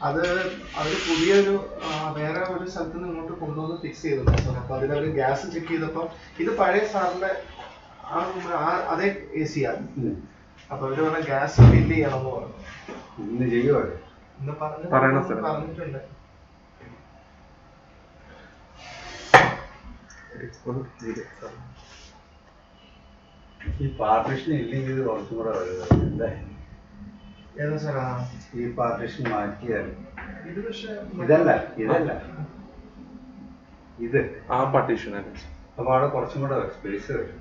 അത് അവർ പുതിയൊരു വേറെ ഒരു സ്ഥലത്ത് നിന്ന് ഇങ്ങോട്ട് കൊണ്ടുവന്ന് ഫിക്സ് ചെയ്തത്. അപ്പൊ അതിലവർ ഗ്യാസ് ചെക്ക് ചെയ്തപ്പോൾ ഇത് പഴയ സാറിന്റെ അതേ എ സി ആണ്. അപ്പൊ അവര് പറഞ്ഞ ഗ്യാസ് ഫില്ല് ചെയ്യണമെന്ന് പറഞ്ഞു. ഇന്ന് ചെയ്യുമോ? ഇന്ന് പറഞ്ഞിട്ടുണ്ട്. ഈ പാർട്ടീഷൻ ഇല്ലെങ്കിൽ കുറച്ചും കൂടെ വരുന്നത് ഏതാ സാറാ? ഈ പാർട്ടീഷൻ മാറ്റിയാൽ ഇത് പക്ഷേ ഇതല്ല ഇത് ആ പാർട്ടീഷൻ അപ്പൊ അവിടെ കുറച്ചും കൂടെ സ്പേസ് വരും.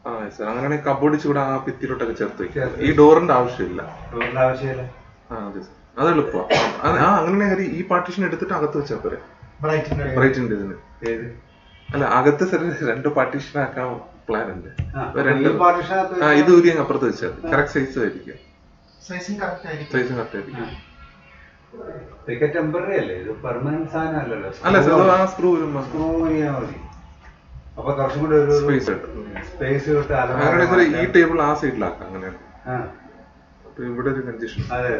അങ്ങനെയാണെങ്കിൽ കബോർഡ് കൂടെ ആ ഭിത്തിയിലോട്ടൊക്കെ ചേർത്ത് വെക്കാം. ഈ ഡോറിന്റെ ആവശ്യമില്ല. ആവശ്യമില്ല. അതെ സാർ, അത് എളുപ്പമാണ്. അങ്ങനെ ഈ പാർട്ടീഷൻ എടുത്തിട്ട് അകത്ത് വെച്ചാൽ പോരെ. ബ്രൈറ്റിന്റെ ഇതിന് അല്ല, അകത്ത് സാർ 2 പാർട്ടീഷൻ ആക്കാൻ പ്ലാൻ ഉണ്ട്. ഇത് ഊരി അങ്ങ് അപ്പുറത്ത് വെച്ചാൽ കറക്റ്റ് സൈസ് ആയിരിക്കും. സൈസും കറക്റ്റ് ആയിരിക്കും. ടെമ്പററി അല്ലേ, ഇത് പെർമനന്റ് സാധനം അല്ലല്ലോ. അല്ല സാർ, ആ സ്ക്രൂ ചെയ്യാൻ മതി. അപ്പൊ കുറച്ചും കൂടെ ഒരു സ്പേസ് കിട്ടും. അങ്ങനെ ഈ ടേബിൾ ആ സൈഡിലാക്കാം. അങ്ങനെയാണ്. അപ്പൊ ഇവിടെ ഒരു കൺജഷൻ. അതെ.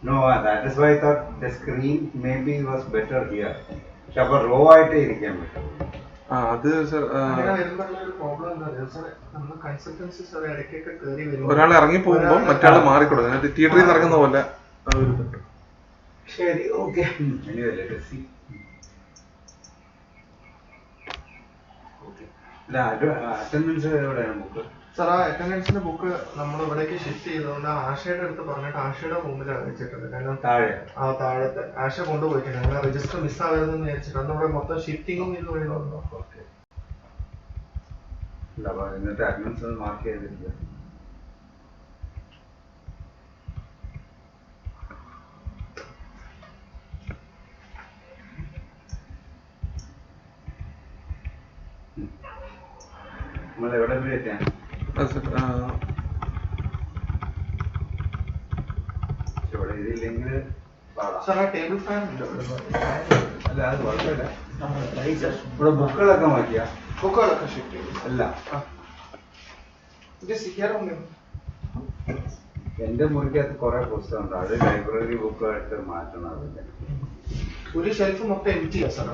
No, that is why I thought the screen maybe was better here. പക്ഷെ അപ്പൊ റോ ആയിട്ട് ഇരിക്കാൻ പറ്റും. അത് സാർ ഒരാൾ ഇറങ്ങി പോകുമ്പോൾ മറ്റാൾ മാറിക്കൊടുക്കും. തിയേറ്ററിൽ നിന്ന് ഇറങ്ങുന്ന പോലെ. ശരി, ഓക്കെ. അറ്റൻഡൻസ് എവിടെയാണ് ബുക്ക്? സാർ, ആ അറ്റൻഡൻസിന്റെ ബുക്ക് നമ്മൾ ഇവിടേക്ക് ഷിഫ്റ്റ് ചെയ്തുകൊണ്ട് ആശയുടെ അടുത്ത് പറഞ്ഞിട്ട് ആശയുടെ റൂമിലാണ് വെച്ചിട്ടുണ്ട്. കാരണം താഴത്തെ ആശ കൊണ്ടുപോയിട്ടുണ്ട്. അങ്ങനെ രജിസ്റ്റർ മിസ്സാകരുതെന്ന് വിചാരിച്ചിട്ട് അന്ന് ഇവിടെ മൊത്തം ഷിഫ്റ്റിങ്ങും ഇത് വഴി വന്നു. എന്നിട്ട് അറ്റൻഡൻസ് മാർക്ക് ചെയ്തിട്ടില്ല. നമ്മൾ എവിടെ എത്തിയാണ്? ഇതില്ലെങ്കിൽ ടേബിൾ ഫാൻ അല്ല, അത് കുഴപ്പമില്ല. ഇവിടെ ബുക്കുകളൊക്കെ മാറ്റിയ ബുക്കുകളൊക്കെ ഷിഫ്റ്റ് ചെയ്യും. അല്ല, എന്റെ മുറിക്കകത്ത് കുറെ പുസ്തകമുണ്ട്. അത് ലൈബ്രറി ബുക്കായിട്ട് മാറ്റണം. അതിന്റെ ഒരു ഷെൽഫ് മൊത്തം എംറ്റിയാ സാർ.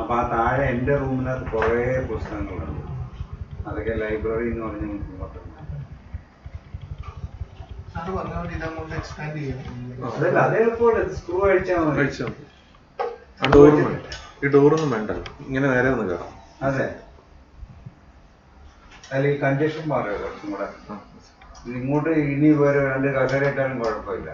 അപ്പൊ ആ താഴെ എന്റെ റൂമിനകത്ത് കുറെ പുസ്തകങ്ങളുണ്ട്. അതൊക്കെ ലൈബ്രറി എന്ന് പറഞ്ഞ് ഇങ്ങോട്ട് അതല്ല, അതേപോലെ സ്ക്രൂ അടിച്ചാൽ മതി. ഈ ഡോറൊന്നും വേണ്ട, ഇങ്ങനെ നേരെ ഒന്ന് കയറാം. അതെ, അല്ല ഈ കൺജഷൻ മാറുക കുറച്ചും കൂടെ. ഇങ്ങോട്ട് ഇനി വേറെ 2 കസേര ഇട്ടാലും കുഴപ്പമില്ല.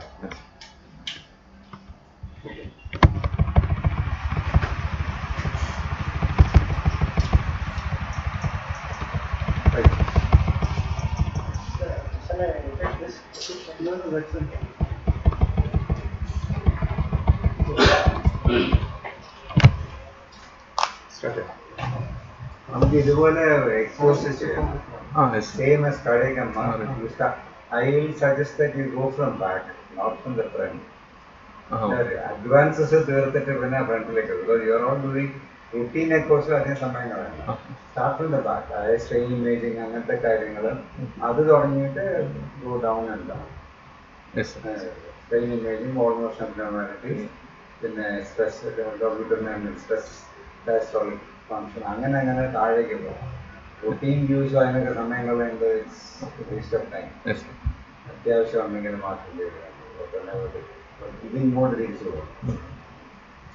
നമുക്ക് ഇതുപോലെ എക്സ്പോസ് ചെയ്യാം. Same as cardiac MR. I will suggest that you go from back, not from the front. Advances തീർത്തിട്ട് പിന്നെ ഫ്രണ്ടിലേക്ക്. Because you are all doing routine echoes അതേ സമയങ്ങളാണ്. Start from the back. അതായത് സ്ട്രെയിൻ ഇമേജിങ് അങ്ങനത്തെ കാര്യങ്ങൾ അത് തുടങ്ങിയിട്ട് go down and down. Strain imaging, almost abnormality, പിന്നെ സ്ട്രെസ്, സ്ട്രെസ് ഡയസ്റ്റോളിക് ഫങ്ഷൻ, അങ്ങനെ താഴേക്ക് പോകും. റൂട്ടീൻ വ്യൂസ് അതിനൊക്കെ സമയങ്ങളുണ്ട്. Waste of time. അത്യാവശ്യം ഉണ്ടെങ്കിൽ മാത്രം ചെയ്ത് ഇതിങ്ങോട്ട് തിരിച്ചു പോകും.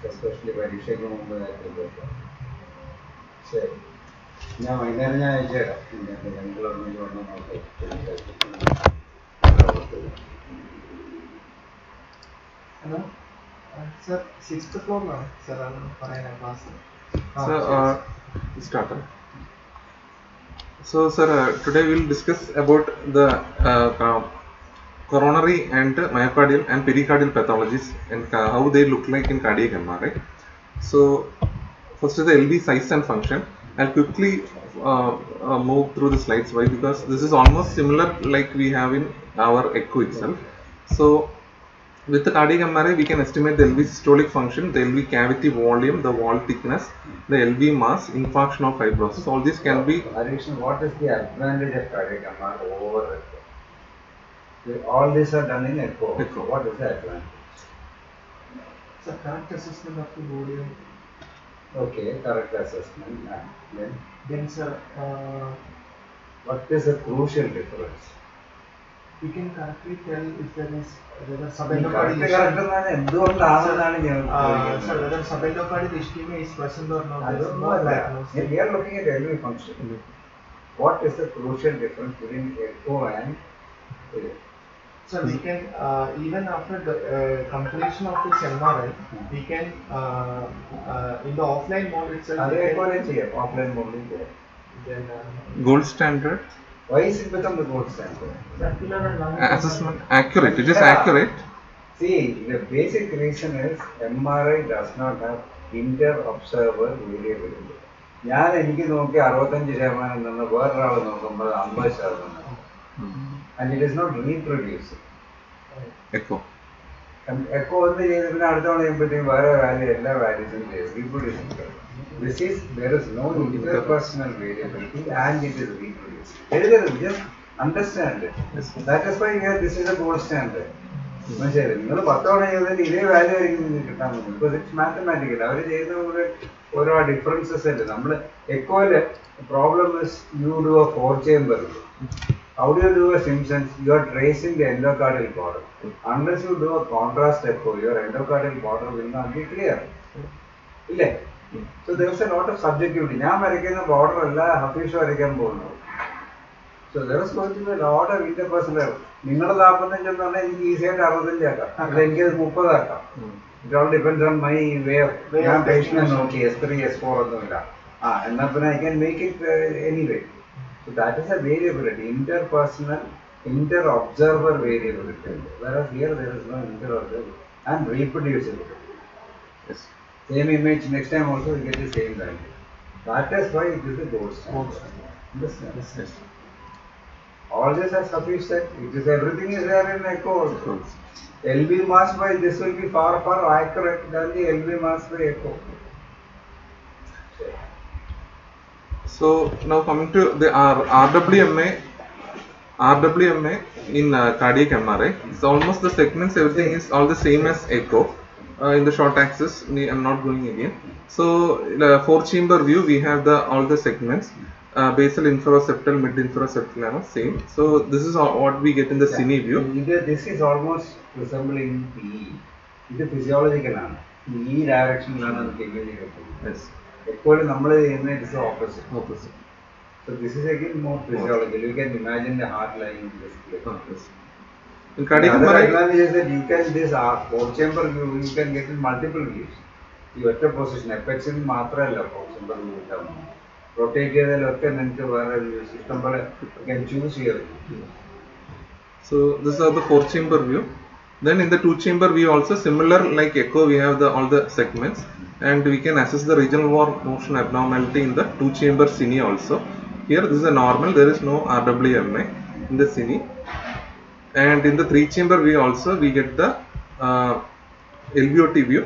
എസ്പെഷ്യലി പരീക്ഷയ്ക്ക് മുമ്പ് കാര്യത്തിലേക്ക്. ശരി, ഞാൻ വൈകുന്നേരം അയച്ചു തരാം. നിങ്ങളൊന്നും വന്ന് നോക്കി. ഹലോ സർ, 6th ഫ്ലോറിലാണ് സാർ പറയാൻ class. So sir, today we will discuss about the coronary and myocardial and pericardial pathologies and how they look like in cardiac MR, right? So first is the LV size and function. I'll quickly move through the slides. Why? Because this is almost similar like we have in our echo itself. So With the cardiac MRI, we can estimate the LV systolic function, the LV cavity volume, the wall thickness, the LV mass, infarction or fibrosis. All these can be. Addition, what is the advantage of cardiac MRI over echo? All these are done in echo. Echo. What is the advantage? It's a correct assessment of the body. Okay, correct assessment. Then, sir, what is the crucial difference? we can correctly tell if there is whether Correct subendocardial endukondaanu sir, whether subendocardial ischemia is present or not. I There is don't no know that. diagnosis. We are looking at LV function. What is the crucial difference between echo and So we can even after the completion of this MRI, we can in the offline mode itself. offline mode. Then Gold standard. Why is it become the gold standard? circular and lung Assessment accurate. It is accurate. See, the basic reason is MRI does not have inter-observer variability. ഞാൻ എനിക്ക് നോക്കി 65% നിന്ന് വേറൊരാൾ നോക്കുമ്പോൾ 50%. And it is not reproduced. Echo. Echo ഒന്ന് ചെയ്ത് പിന്നെ അടുത്ത തവണ ചെയ്യുമ്പോഴത്തേക്കും വേറെ വാല്യൂ എല്ലാ വാല്യൂസും reproducing. There is no interpersonal variability and it is reproduced. Just understand it. That is why this is a gold standard. മനസ്സിലായി നിങ്ങൾ 10 തവണ ചെയ്തതിൽ ഇതേ വാല്യൂ ആയിരിക്കും നിങ്ങൾക്ക് കിട്ടാൻ പോകുന്നത്. Because it's mathematical. അവർ ചെയ്യുന്ന ഓരോ ഡിഫറൻസസ് അല്ലേ. നമ്മൾ എക്കോയില് problem is you do a 4-chamber. How do you do a Simpsons? You are tracing the endocardial border. Unless you do a contrast echo, your endocardial border will not be clear. So there is a lot of subjectivity. ഞാൻ വരയ്ക്കുന്ന border അല്ല ഹഫീഷ് വരയ്ക്കാൻ പോകുന്നത്. So there is going to be a lot of interpersonal. നിങ്ങൾ 45 എന്ന് പറഞ്ഞാൽ എനിക്ക് easy ആയിട്ട് 65 ആക്കാം, അല്ല എനിക്കത് 30 ആക്കാം. It all depends on my way of. ഞാൻ പേഷ്യനെ നോക്കി S3 S4 ഒന്നുമില്ല. എന്നാൽ പിന്നെ I can make it anyway. So that is a variability, interpersonal, inter-observer variability. Whereas here there is no inter-observer and reproducibility. Yes. Same image, next time also we get the same value. That is why it is the gold standard. Understand? Yes. All this has Satish said, it is everything is there in echo also. LV mass by this will be far accurate than the LV mass by echo. So now coming to the RWMA in cardiac MRI, it's almost the segments, everything is all the same as echo. In the short axis, I'm not going again. So 4-chamber view, we have all the segments, basal, infraseptal, mid infraseptal, same. So this is what we get in the cine view. This is almost resembling PE. It is physiological. E direction. Yes. Equally, it is the opposite. So this is again more physiological. You can imagine the heart lying in this place. Yes. In cardiac MRI, MRI, advantage is that you can this 4-chamber view, you can get in multiple views. You at a position, apex in matra 4-chamber view. Rotate the system, you can choose here. So this is the 4-chamber view. Then in the 2-chamber view also similar like echo, we have all the segments, and we can assess the regional wall motion abnormality in the 2-chamber cine also. Here this is a normal, there is no RWMA in the cine. And in the 3-chamber view also we get the LVOT view.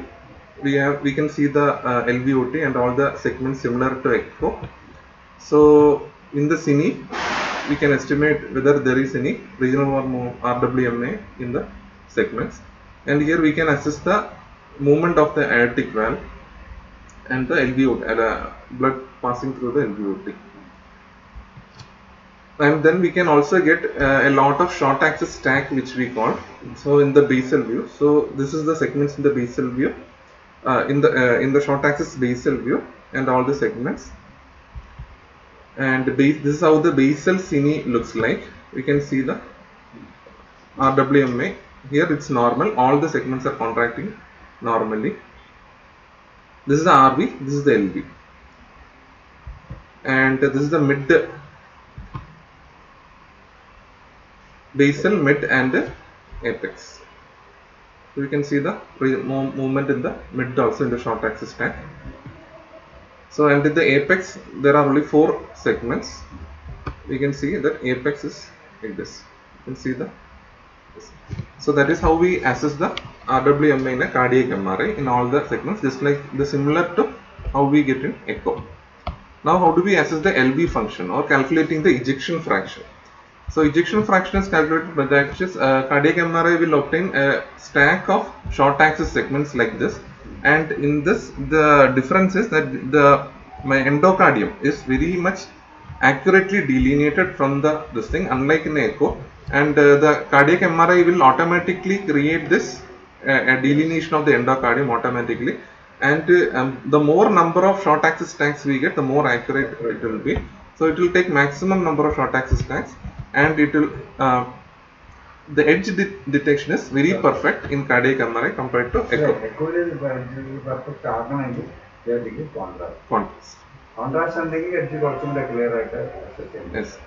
We can see the LVOT and all the segments similar to echo. So in the cine we can estimate whether there is any regional RWMA in the segments, and here we can assess the movement of the aortic valve and the LVOT, blood passing through the LVOT. And then we can also get a lot of short axis stack, which we call. So in the basal view, so this is the segments in the basal view, in the short axis basal view, and all the segments. And this is how the basal cine looks like. We can see the RWMA. Here it's normal, all the segments are contracting normally. This is the RV, this is the LV, and this is the mid, basal, mid and apex. So we can see the movement in the mid also in the short axis stack. So and in the apex there are only 4 segments. We can see that apex is like this. You can see this. So that is how we assess the RWMA in a cardiac MRI in all the segments, just like the similar to how we get in echo. Now how do we assess the LV function or calculating the ejection fraction? So ejection fraction is calculated by the cardiac MRI will obtain a stack of short axis segments like this, and in this the difference is that my endocardium is very much accurately delineated from this thing, unlike in echo, and the cardiac MRI will automatically create this a delineation of the endocardium automatically, and the more number of short axis stacks we get, the more accurate it will be. So it will take maximum number of short axis stacks, and it will the edge detection is very perfect in cardiac MRI compared to echo. Echo is perfect contrast. Contrast. Contrast and clear. Yes.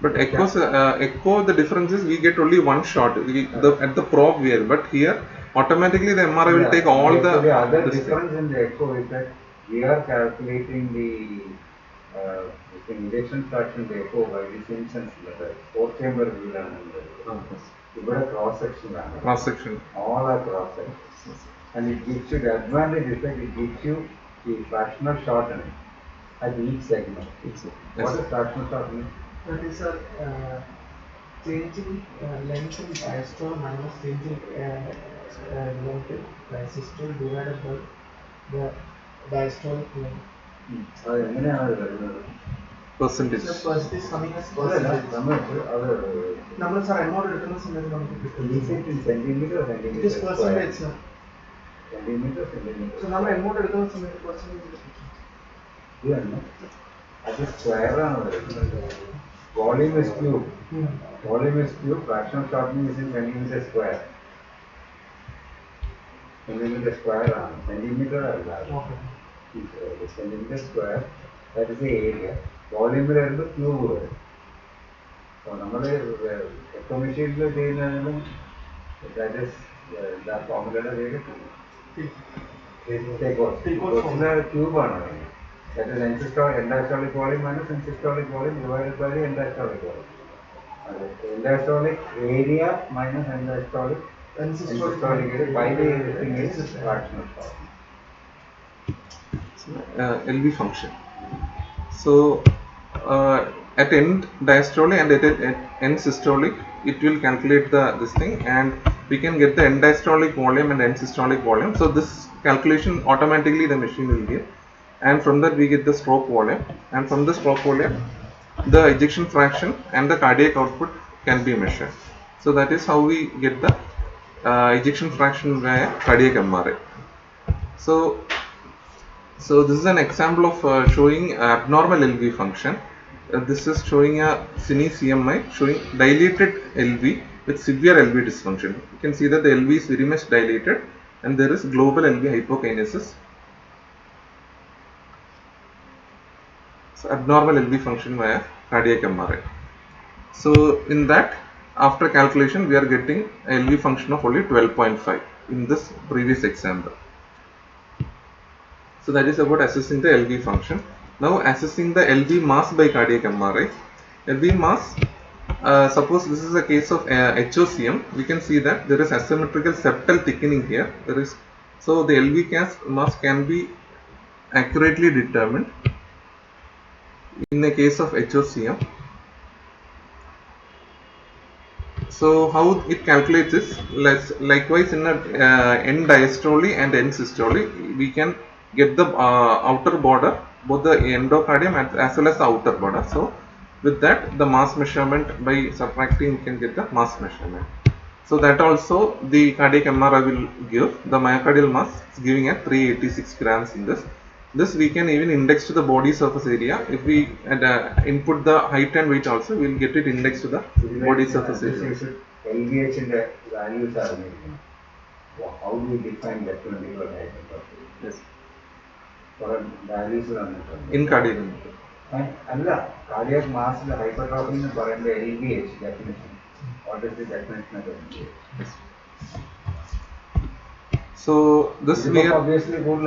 But echo, the difference is we get only one shot at the probe we are, but here automatically the MRI will take all the other difference in the echo is that we are calculating the injection fraction the echo by the Simpson's method. 4-chamber wheel cross section. All are cross sections. And it gives you the advantage is that it gives you the fractional shortening at each segment. What is fractional shortening? That is changing length in diastole minus changing length in disystole divided by the diastolic length. Percentage. The percentage coming as percentage. Numbers are MOD written as Is it in centimeter or centimeter? It is percentage, sir. Centimeter. So now MOD written as percentage. Yeah, no. That is square. Volume is cube. Volume is cube. Fractional shortening is in centimeter square. Centimeter square. Centimeter. Okay. Centimeter square. That is the area. Volume is the cube. So we echo machine that is the formula cube. That is end-diastolic volume minus end-systolic volume divided by the end-diastolic volume. End-diastolic area minus end-diastolic area by the thing is fractional shortening. LV function. So at end diastolic and at end systolic, it will calculate this thing, and we can get the end diastolic volume and end systolic volume. So this calculation automatically the machine will give, and from that we get the stroke volume, and from the stroke volume the ejection fraction and the cardiac output can be measured. So that is how we get the ejection fraction via cardiac MRI. So this is an example of showing abnormal LV function. This is showing a cine CMI showing dilated LV with severe LV dysfunction. You can see that the LV is very much dilated and there is global LV hypokinesis. So abnormal LV function via cardiac MRI. So in that, after calculation, we are getting a LV function of only 12.5 in this previous example. So that is about assessing the LV function. Now assessing the LV mass by cardiac MRI. LV mass, suppose this is a case of HOCM, we can see that there is asymmetrical septal thickening here. So the LV mass can be accurately determined in the case of HOCM. So how it calculates is likewise in end diastole and end systole, we can get the outer border, both the endocardium as well as the outer border. So with that, the mass measurement by subtracting, you can get the mass measurement. So that also the cardiac MRI will give the myocardial mass is giving at 386 grams in this. This we can even index to the body surface area. If we input the height and weight also, we will get it indexed to the body surface area. LVH in the values are making. How do we define that clinical height? Yes. For values in cardiac. And cardiac mass the hypertrophy is for the LVH definition. What is the definition of LVH? Yes. So this we are obviously good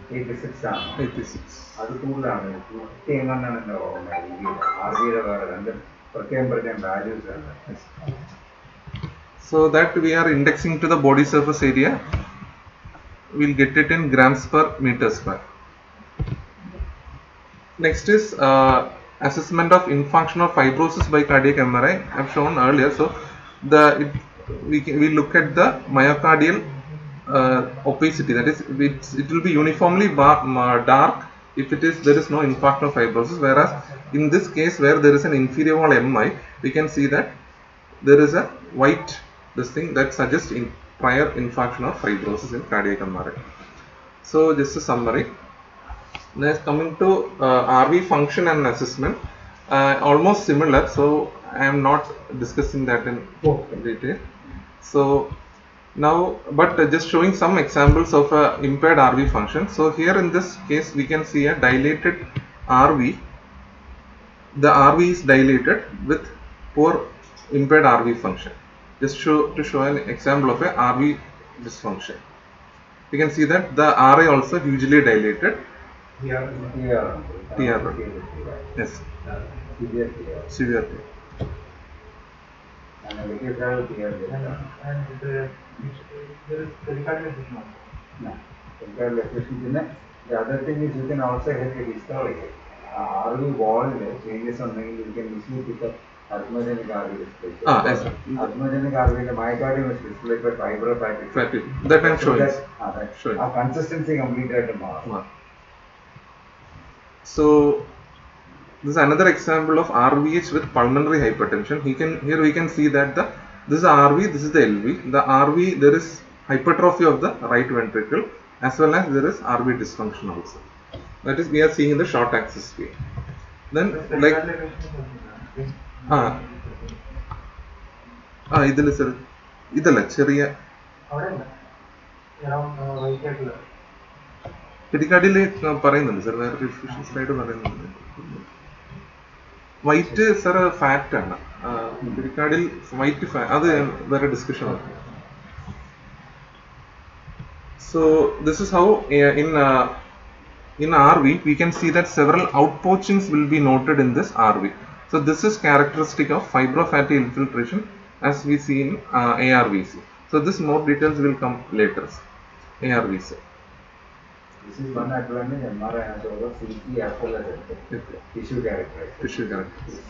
386 ആണ് 86 അത് കൂടുതലാണ് 50 എങ്ങാണ്ടാണ് എൻ്റെ ഓർമ്മ RV യുടെ വേറെ രണ്ട് പ്രത്യേകം values ആണ് So that we are indexing to the body surface area, we'll get it in grams per meter square. Next is assessment of infarction or fibrosis by cardiac MRI. I have shown earlier. So we look at the myocardial opacity. That is, it will be uniformly dark if there is no infarction or fibrosis. Whereas in this case, where there is an inferior wall MI, we can see that there is a white thing that suggests prior infarction or fibrosis in cardiac MRI. So just a summary. Next, coming to RV function and assessment, almost similar, so I am not discussing that in detail. So now, but just showing some examples of impaired RV function. So here in this case, we can see a dilated RV. The RV is dilated with poor impaired RV function. Just to show an example of a RV dysfunction. We can see that the RA also hugely dilated. Yeah. TR. Yes. Severe. And a little travel TR. And there is pericardial effusion. No. Pericardial effusion. The other thing is you can also have a history. RV wall changes something, you can easily pick up arrhythmogenic RV displacement. Yes. Arrhythmogenic RV, the myocardium is displayed by fibropathy. That I am showing. Showing. Consistency completed tomorrow. So this is another example of RVH with pulmonary hypertension. Here we can see that this is RV, this is the LV. The RV, there is hypertrophy of the right ventricle as well as there is RV dysfunction also. That is, we are seeing in the short axis view. Then like idella cheriya പെരിക്കാർഡിൽ പറയുന്നുണ്ട് sir, വേറെ diffusion slide പറയുന്നുണ്ട്. White sir fat ആണ്, പെരിക്കാർഡിൽ white അത് വേറെ discussion ആണ്. So this is how in RV we can see that several outpouchings will be noted in this RV. So this is characteristic of fibrofatty infiltration as we see in ARVC. So this more details will come later. ARVC. This is one advantage MRI has over CT as well as tissue characterization. It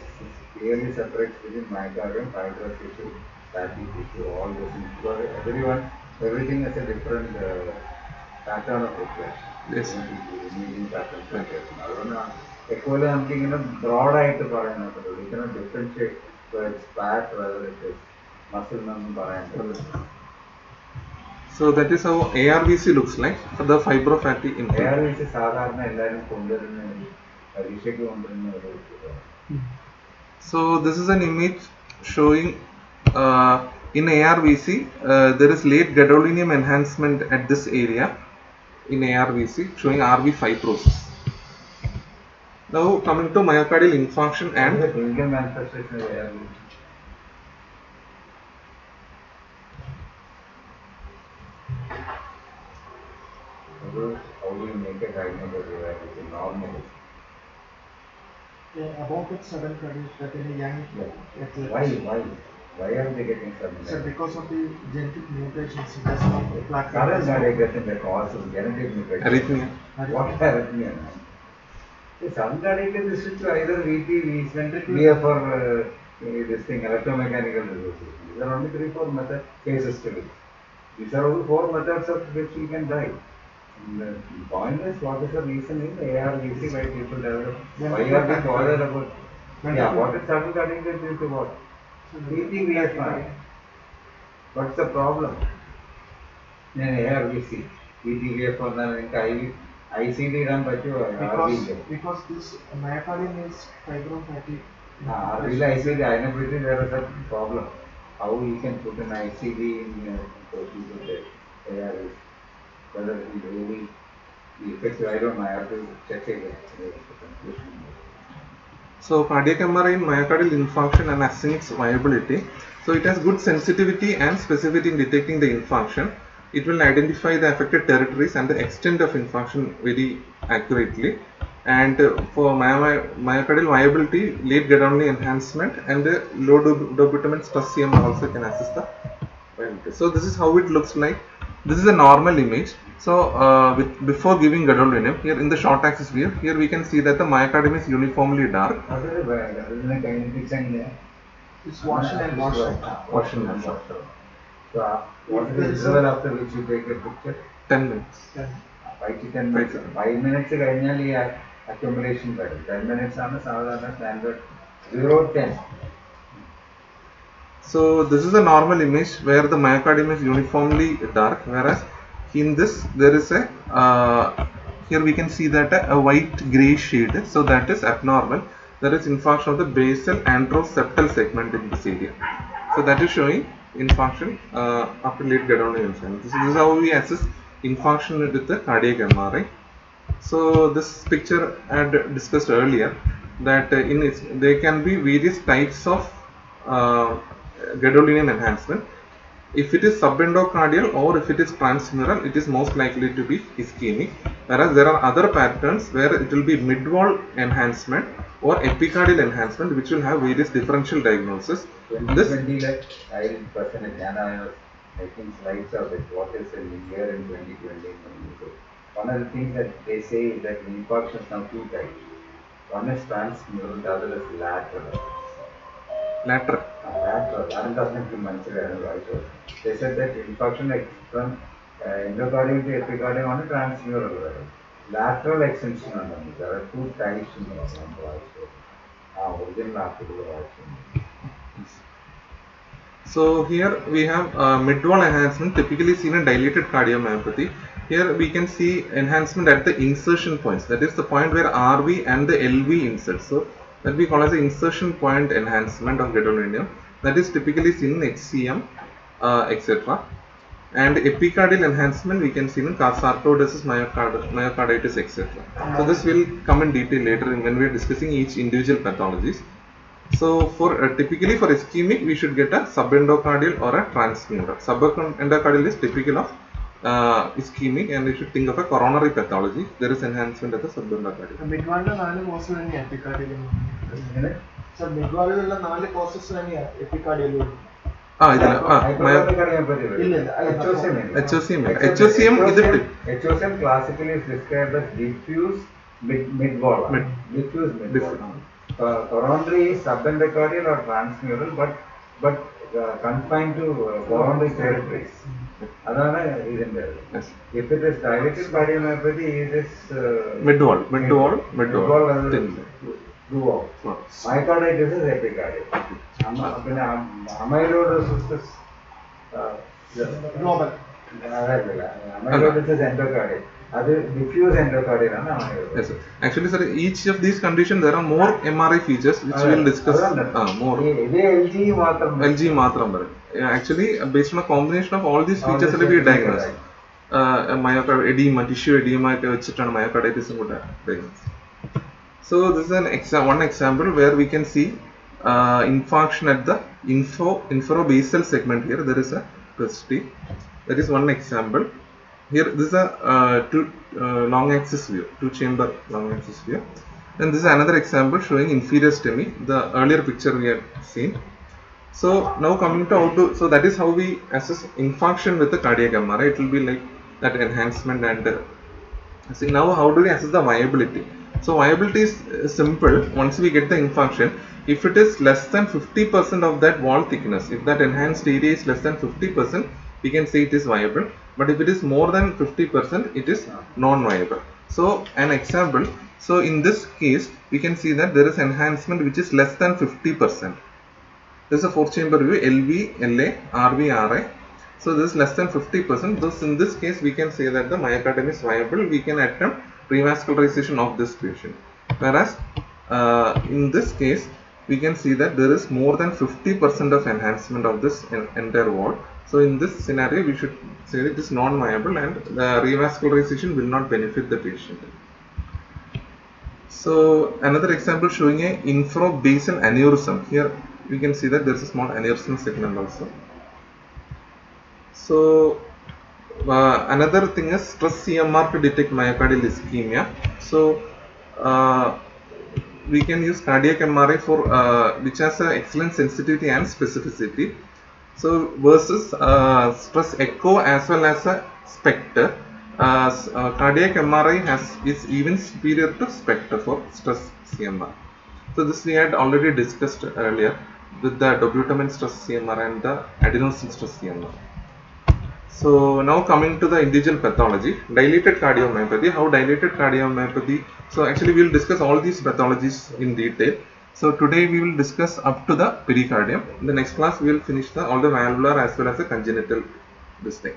clearly separates within myocardium, fibrous tissue, fatty tissue, all those things. Because everything has a different pattern of reflection. Yes. Imaging pattern. അതുകൊണ്ട് എക്കോയില് നമുക്ക് ഇങ്ങനെ ബ്രോഡായിട്ട് പറയാൻ പറ്റുള്ളൂ. We cannot differentiate whether it's fat, whether it is muscle എന്നൊന്നും പറയാൻ പറ്റില്ല. So that is how ARVC looks like for the fibrofatty infiltration. ARVC സാധാരണ എല്ലാവരും കൊണ്ടുവരുന്ന പരീക്ഷയ്ക്ക് കൊണ്ടുവരുന്ന ഒരു. So this is an image showing in ARVC there is late gadolinium enhancement at this area in ARVC showing RV fibrosis. Now coming to myocardial infarction and the clinical manifestation of ARVC. How do you make a diagnosis of ARVC normally? About its sudden cardiac death in a young Why? Why are they getting sudden? So because of the genetic mutations, it does not plaque. Sudden cardiac death in the cause of genetic mutation. arrhythmia. What is arrhythmia? Sudden cardiac death is to either VT, VF or this thing, electromechanical diseases. These are only 3-4 cases to it. These are only 4 methods of which you can die. The point is, what is the reason in ARVC why people develop? Why are they bothered about? What is sudden cardiac death due to what? VT, VF. What's the problem? ARVC, VT, VF ICD run because this myocardium is fibrofatty. ICD, I know there is a problem. How you can put an ICD in ARVC? Whether it is really effective, I don't know. I have to check it. So cardiac MRI in myocardial infarction and assessing its viability. So it has good sensitivity and specificity in detecting the infarction. It will identify the affected territories and the extent of infarction very accurately. And for myocardial viability, late gadolinium enhancement and low dobutamine stress CM also can assess the So this is how it looks like. This is a normal image. So before giving gadolinium, here in the short axis view, here we can see that the myocardium is uniformly dark. It's wash and wash. Wash and wash. So what is the interval after which you take a picture? 10 minutes. 5 to 10 minutes. 5 minutes കഴിഞ്ഞാൽ ഈ accumulation വരും. 10 minutes ആണ് സാധാരണ standard 0-10. So this is a normal image where the myocardium is uniformly dark, whereas in this there is a here we can see that a white grey shade, so that is abnormal. There is infarction of the basal anteroseptal segment in this area. So that is showing infarction after late gadolinium infarction. This is how we assess infarction with the cardiac MRI. So this picture I had discussed earlier that there can be various types of gadolinium enhancement. If it is subendocardial or if it is transmural, it is most likely to be ischemic. Whereas there are other patterns where it will be mid-wall enhancement or epicardial enhancement, which will have various differential diagnosis. 2020 like I personally I was making slides of it. What is the year in 2020? So one of the things that they say is that infarction is now two types. One is transmural, the other is lateral. Lateral. They said that infarction from endocardium to epicardium on transmural. Lateral extension on them. There are two types in the original article. So here we have mid-wall enhancement typically seen in dilated cardiomyopathy. Here we can see enhancement at the insertion points, that is the point where RV and the LV insert. So that we call as the insertion point enhancement of gadolinium, that is typically seen in HCM, etc. And epicardial enhancement we can see in sarcoidosis, myocarditis, etc. So this will come in detail later when we are discussing each individual pathologies. So for typically for ischemic we should get a subendocardial or a transmural. Subendocardial is typical of ischemic, and we should think of a coronary pathology. There is enhancement at the subendocardial. Mid-wall causes തന്നെയാണ് epicardial. So mid-wall ഉള്ള 4 causes തന്നെയാണ് epicardial. HOCM classically is described as diffuse mid-wall. Diffuse mid-wall. Coronary is subendocardial or transmural, but confined to coronary territories. Yes. If it is dilated cardiomyopathy, it is mid-wall. Throughout. Myocarditis is epicardial. Amyloidosis is Global. Amyloidosis is endocardial. That is diffuse endocardial. Yes, sir. Actually, sir, each of these conditions there are more MRI features which we will discuss more. LG matram. Actually, based on a combination of all these features, will be diagnosed. Myocardial edema, tissue edema, myocarditis diagnosed. So this is one example where we can see infarction at the infrabasal segment. Here there is a custody. That is one example. Here this is a long axis view, 2-chamber long axis view. And this is another example showing inferior STEMI, the earlier picture we had seen. So now coming to so that is how we assess infarction with the cardiac MRI. It will be like that enhancement. And see now how do we assess the viability? So viability is simple. Once we get the infarction, if it is less than 50% of that wall thickness, if that enhanced area is less than 50%, we can say it is viable. But if it is more than 50%, it is non-viable. So an example, so in this case we can see that there is enhancement which is less than 50%. This is a 4-chamber view, LV, LA, RV, RI. So this is less than 50%. Thus in this case we can say that the myocardium is viable. We can attempt revascularization of this patient. Whereas in this case we can see that there is more than 50% of enhancement of this entire wall. So in this scenario we should say that it is non-viable and the revascularization will not benefit the patient. So another example showing a infrabasal aneurysm. Here we can see that there is a small aneurysm segment also. So another thing is stress CMR to detect myocardial ischemia. So we can use cardiac MRI for which has an excellent sensitivity and specificity. So versus stress echo as well as a spectre, cardiac MRI is even superior to spectre for stress CMR. So this we had already discussed earlier with the dobutamine stress CMR and the adenosine stress CMR. So now coming to the individual pathology, dilated cardiomyopathy. How dilated cardiomyopathy? So actually we will discuss all these pathologies in detail. So today we will discuss up to the pericardium. In the next class we will finish all the valvular as well as the congenital this thing.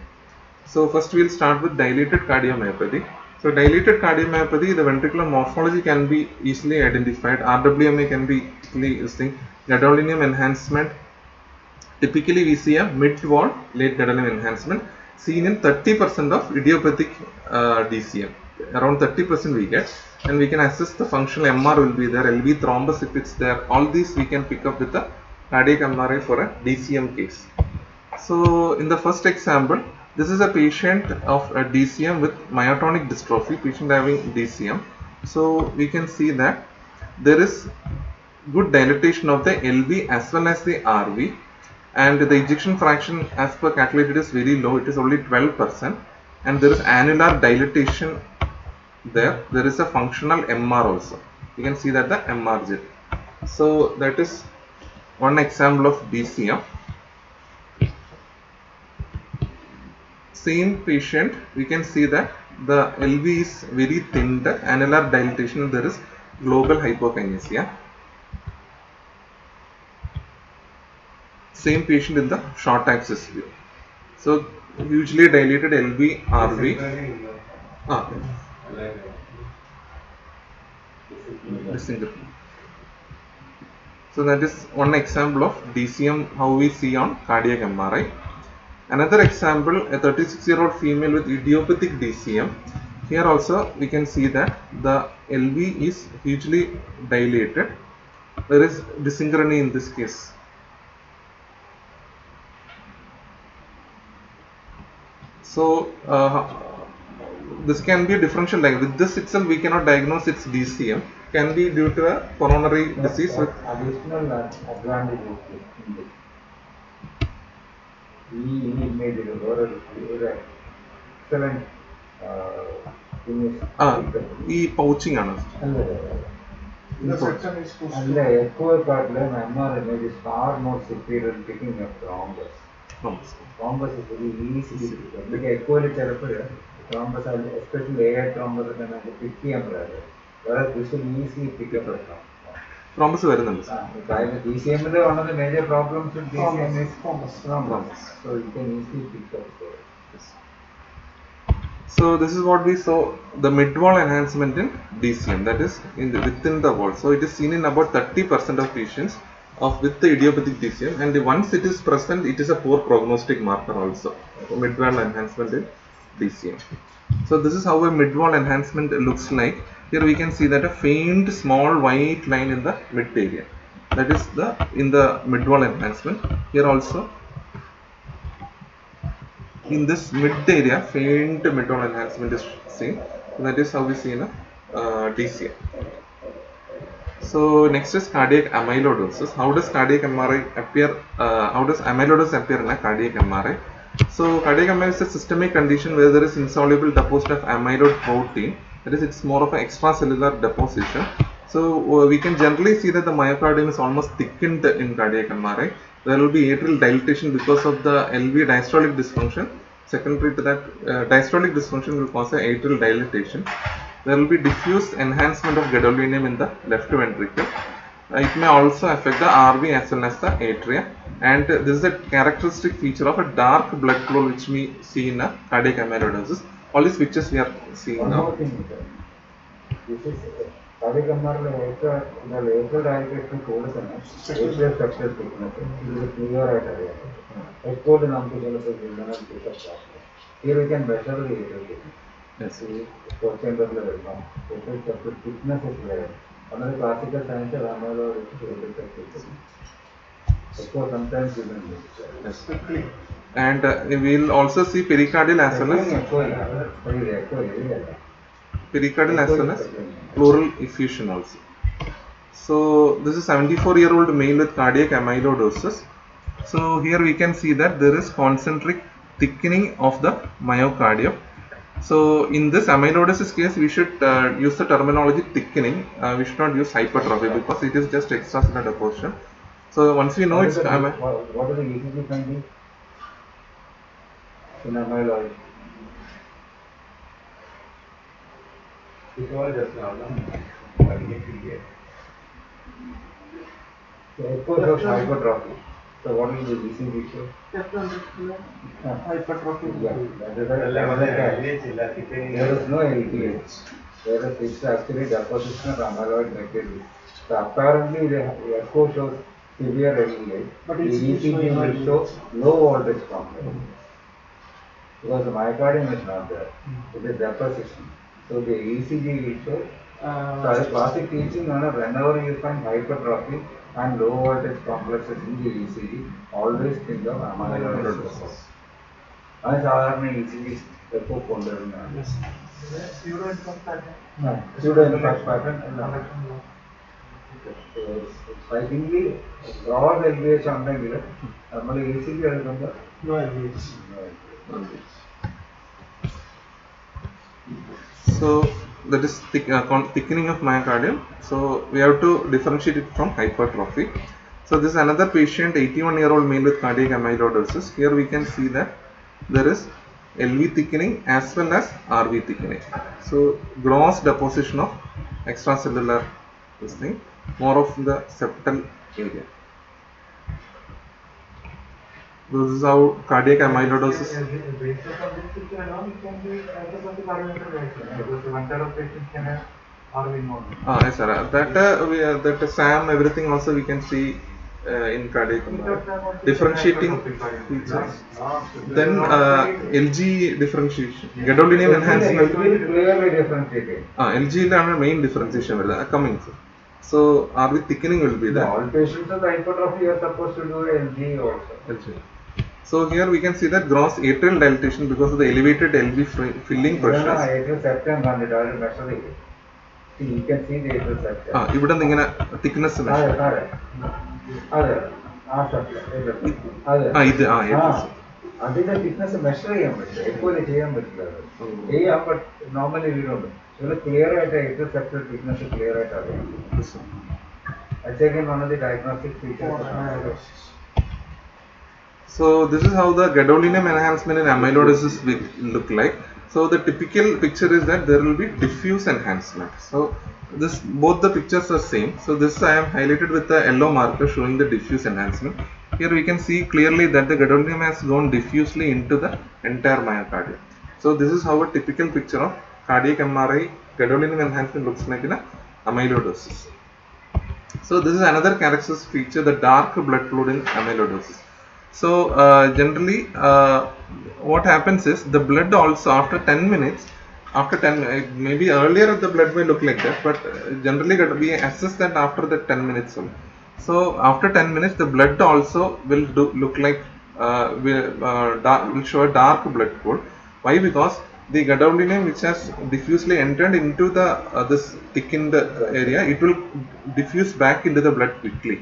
So first we will start with dilated cardiomyopathy. So dilated cardiomyopathy, the ventricular morphology can be easily identified. RWMA can be easily using gadolinium enhancement. Typically, we see a mid-wall late gadolinium enhancement seen in 30% of idiopathic DCM. Around 30% we get, and we can assess the functional MR will be there, LV thrombus if it's there. All these we can pick up with the cardiac MRI for a DCM case. So, in the first example, this is a patient of a DCM with myotonic dystrophy, patient having DCM. So, we can see that there is good dilatation of the LV as well as the RV, and the ejection fraction as per calculated is very low, it is only 12%, and there is annular dilatation there. There is a functional MR also. You can see that the MRJ. So that is one example of DCM. Same patient, we can see that the LV is very thin, the annular dilatation, there is global hypokinesia. Same patient in the short axis view. So hugely dilated LV, RV. So that is one example of DCM how we see on cardiac MRI. Another example, a 36-year-old female with idiopathic DCM. Here also we can see that the LV is hugely dilated. There is dysynchrony in this case. So this can be a differential diagnosis. With this itself we cannot diagnose its DCM. Can be due to a coronary disease with additional advantage in this. We made it a excellent ഈ pouching ആണ്. The section is pushed. And the echo part MR image is far more superior in picking up thrombus. Thrombus is very easy to pick up. Because echo thrombus, especially AI thrombus, pick ചെയ്യാൻ whereas this will easily pick up a thrombus വരുന്നുണ്ട്. DCM one of the major problems with DCM is thrombus. So you can easily pick up there. So this is what we saw, the mid-wall enhancement in DCM, that is within the wall. So it is seen in about 30% of patients with the idiopathic DCM, and once it is present, it is a poor prognostic marker also. Mid-wall enhancement in DCM. So this is how a mid-wall enhancement looks like. Here we can see that a faint small white line in the mid area. That is in the mid-wall enhancement. Here also, in this mid area, faint mid-wall enhancement is seen. That is how we see in a DCM. So next is cardiac amyloidosis. How does cardiac MRI appear? How does amyloidosis appear in a cardiac MRI? So cardiac amyloidosis is a systemic condition where there is insoluble deposit of amyloid protein. That is, it's more of an extracellular deposition. So we can generally see that the myocardium is almost thickened in cardiac MRI. There will be atrial dilatation because of the LV diastolic dysfunction. Secondary to that, diastolic dysfunction will cause an atrial dilatation. There will be diffuse enhancement of gadolinium in the left ventricle. It may also affect the RV as well as the atria. And this is a characteristic feature of a dark blood flow which we see in a cardiac amyloidosis. All these pictures we are seeing now. This is cardiac MRI later dilatation atrial structure thickness. This is clear area. Echo here we can measure the atrial thickness. Yes. For chamber level now. Atrial structure thickness is there. Another classical science is amyloid atrial structure thickness. Echo sometimes even yes. And we will also see pericardial as well as pleural effusion also. So this is 74-year-old male with cardiac amyloidosis. So here we can see that there is concentric thickening of the myocardium. So in this amyloidosis case, we should use the terminology thickening. We should not use hypertrophy because it is just extracellular deposition. So once we know What it's is the what are the ECG findings in amyloid? It's all just now, no? So echo shows hypertrophy. So what will the ECG show? hypertrophy. Yeah, that is the level of there is no LDH. There is it's actually deposition of amyloid material. So apparently the echo shows severe LDH, but the ECG will show low voltage complex. Because the myocardium is not there. It is deposition. So the ECG will show. So as classic teaching, whenever you find hypertrophy and low voltage complexes in the ECG, always think of amyloidosis. അത് സാധാരണ ECG എപ്പോൾ കൊണ്ടുവരുന്നതാണ് pseudo impact pattern strikingly broad LVH ഉണ്ടെങ്കിൽ നമ്മൾ ECG എടുക്കുമ്പോൾ So that is thickening of myocardium. So we have to differentiate it from hypertrophy. So this is another patient, 81-year-old male with cardiac amyloidosis. Here we can see that there is LV thickening as well as RV thickening. So gross deposition of extracellular this thing, more of the septal area. This is how cardiac amyloidosis. Yes, sir. That SAM everything also we can see in cardiac differentiating features. Then LG differentiation, gadolinium enhancement. clearly differentiated. LG is the main differentiation coming. So RV thickening will be there. All patients with hypertrophy are supposed to do LG also. LG. So here we can see that gross atrial dilatation because of the elevated LV filling pressures. Atrial septum കണ്ടിട്ട് അവർ measure ചെയ്യും. You can see the atrial septum. ഇവിടെ നിന്ന് ഇങ്ങനെ thickness measure. അതെ അതിന്റെ thickness measure ചെയ്യാൻ പറ്റില്ല എപ്പോഴും ചെയ്യാൻ പറ്റില്ല ചെയ്യാം ബട്ട് നോർമലി വീടുണ്ട് ഇവിടെ ക്ലിയർ ആയിട്ട് ഏറ്റവും സെക്ടർ തിക്നെസ് ക്ലിയർ ആയിട്ട് അറിയാം one of the diagnostic features. So this is how the gadolinium enhancement in amyloidosis will look like. So the typical picture is that there will be diffuse enhancement. So this both the pictures are same. So this I have highlighted with the yellow marker showing the diffuse enhancement. Here we can see clearly that the gadolinium has gone diffusely into the entire myocardium. So this is how a typical picture of cardiac MRI gadolinium enhancement looks like in a amyloidosis. So this is another characteristic feature, the dark blood fluid in amyloidosis. So generally what happens is the blood also after 10 minutes, maybe earlier the blood may look like that, but generally we assess that after the 10 minutes only. So after 10 minutes the blood also will look like will show a dark blood pool. Why? Because the gadolinium which has diffusely entered into the this thickened area, it will diffuse back into the blood quickly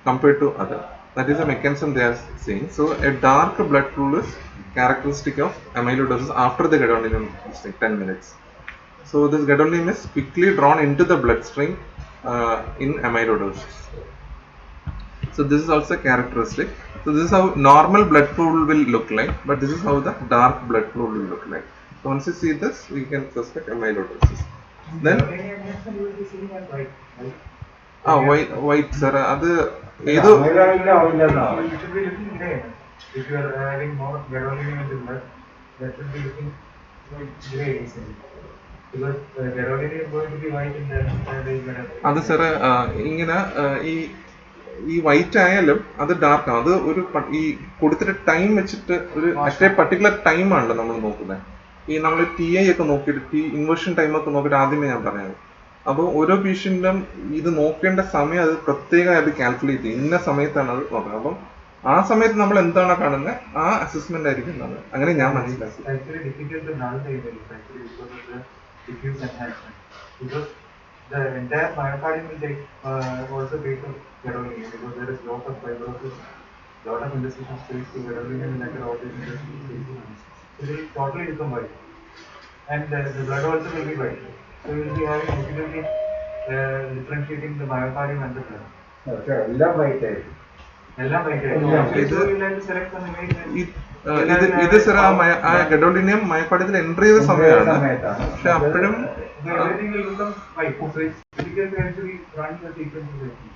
compared to other. That is a mechanism they are saying. So a dark blood pool is characteristic of amyloidosis after the gadolinium is like 10 minutes. So this gadolinium is quickly drawn into the bloodstream in amyloidosis. So this is also characteristic. So this is how normal blood pool will look like, but this is how the dark blood pool will look like. So once you see this, we can suspect amyloidosis. Then white sir, അത് ഏതോ You should be looking gray. If you are having more gadolinium in the blood, that should be looking gray easily. Because gadolinium is going to be white in the അത് sir ഇങ്ങനെ ഈ white ആയാലും അത് dark ആണ്. അത് ഒരു ഈ കൊടുത്തിട്ട് ടൈം വെച്ചിട്ട് ഒരു പർട്ടിക്കുലർ ടൈം ആണല്ലോ നമ്മൾ നോക്കുന്നത്. ഈ നമ്മൾ TI ഒക്കെ നോക്കിയിട്ട് ഇൻവേർഷൻ ടൈം ഒക്കെ നോക്കിയിട്ട് ആദ്യമേ ഞാൻ പറയാം. അപ്പോൾ ഓരോ പേഷ്യന്റും ഇത് നോക്കേണ്ട സമയം അത് പ്രത്യേകമായിട്ട് കാൽക്കുലേറ്റ് ചെയ്യും. ഇന്ന സമയത്താണ് അത് നോക്കുന്നത്. അപ്പം ആ സമയത്ത് നമ്മൾ എന്താണ് കാണുന്നത് ആ അസസ്മെന്റ് ആയിരിക്കും നമ്മൾ. അങ്ങനെ ഞാൻ മനസ്സിലാക്കി. The entire myocardium will take also take of gadolinium because there is lot of fibrosis lot of interstitial space to gadolinium and all these interstitial spaces. It will totally become white. And the blood also will be white. So you will be having difficulty differentiating the myocardium and the blood. Okay, എല്ലാം white ആയിരിക്കും. എല്ലാം white ഇത് ആയിരിക്കും. So you will have to select some image. ഇത് sir ആ ഗഡോളിനിയം മയപ്പാടത്തിൽ entry ചെയ്ത സമയമാണ്. പക്ഷെ അപ്പോഴും everything will become white. So it's difficult to actually run the sequence of everything.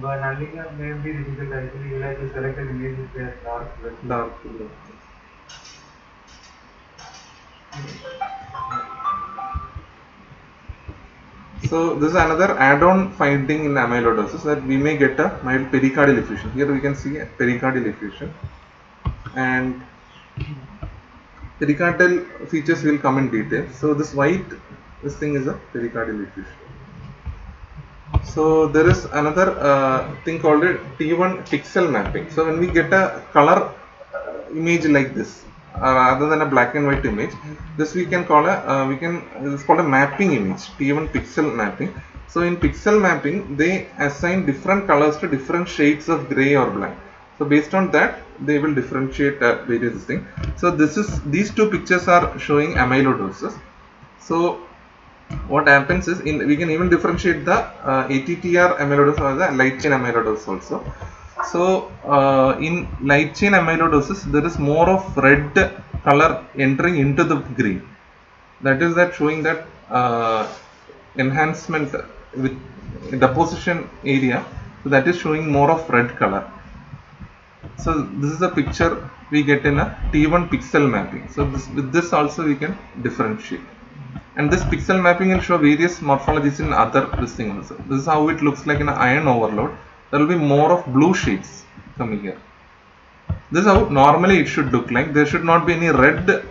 But handling may be difficult. Actually, you will have to select an image with a dark blue. So this is another add-on finding in amyloidosis, that we may get a mild pericardial effusion. Here we can see a pericardial effusion, and pericardial features will come in detail. So this white, this thing is a pericardial effusion. So there is another thing called a T1 pixel mapping. So when we get a color image like this, other than a black and white image, this we can call it's called a mapping image, T1 pixel mapping. So in pixel mapping, they assign different colors to different shades of gray or black. So based on that, they will differentiate various things. So these two pictures are showing amyloidosis. So what happens is, we can even differentiate the ATTR amyloidosis or the light chain amyloidosis also. So in light chain amyloidosis, there is more of red color entering into the green. That is showing that enhancement with deposition area. So that is showing more of red color. So this is a picture we get in a T1 pixel mapping. So with this also we can differentiate. And this pixel mapping will show various morphologies in other this thing also. This is how it looks like in an iron overload. There will be more of blue shades coming here. This is how normally it should look like. There should not be any red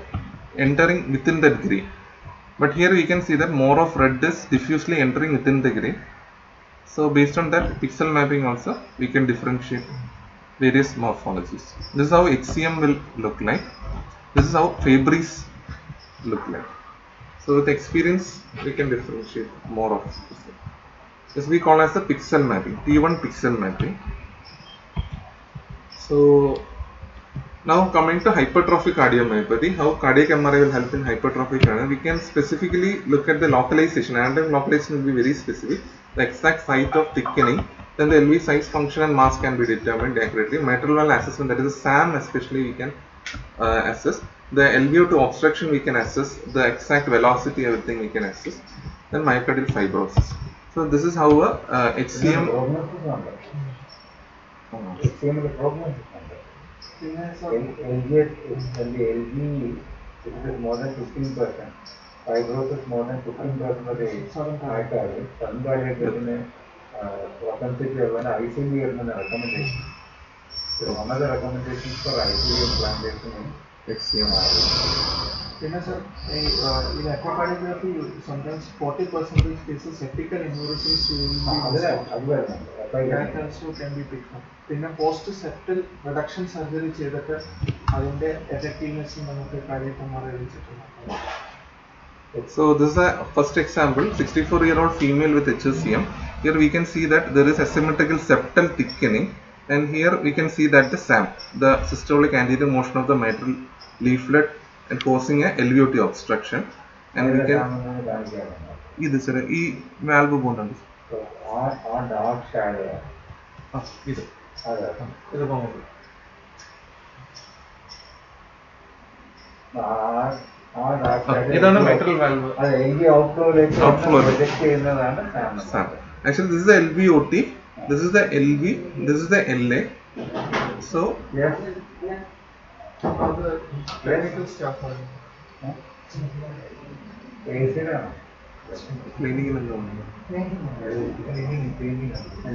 entering within that green. But here we can see that more of red is diffusely entering within the green. So based on that pixel mapping also, we can differentiate various morphologies. This is how HCM will look like. This is how Fabry's look like. So with experience, we can differentiate more of this. This we call as the pixel mapping, T1 pixel mapping. So now coming to hypertrophic cardiomyopathy, how cardiac MRI will help in hypertrophic cardiomyopathy, we can specifically look at the localization. Random localization will be very specific. The exact site of thickening, then the LV size, function and mass can be determined accurately. Mitral valve assessment, that is the SAM especially, we can assess. The LVO2 obstruction we can assess, the exact velocity, everything we can assess. Then myocardial fibrosis. So this is how a HCM. HCM is a prognosis number. LV is more than 15%. Fibrosis more than 15% of the myocardial. Sudden cardiac propensity of an ICD is a recommendation. So one of the recommendations for ICD implantation is HCM. In echocardiography, sometimes 40% cases epical aneurysms will be that also can be picked up. പിന്നെ post septal reduction surgery ചെയ്തിട്ട് അതിന്റെ effectiveness നമുക്ക് കാര്യമായിട്ട് അറിയിച്ചിട്ടുണ്ട്. So this is a first example, 64-year-old female with HCM. Here we can see that there is asymmetrical septal thickening, and here we can see that the SAM, the systolic anterior motion of the mitral leaflet, and causing a LVOT obstruction. And we can this valve bond. So on dark shadow. ഇത് പോകുന്നത് ഇതാണ് mitral valve. അത് LV outflow project ചെയ്യുന്നതാണ് SAM. Actually this is the LVOT, this is the LV, this is the LA. So yes. അത് clinical staff ആണ്.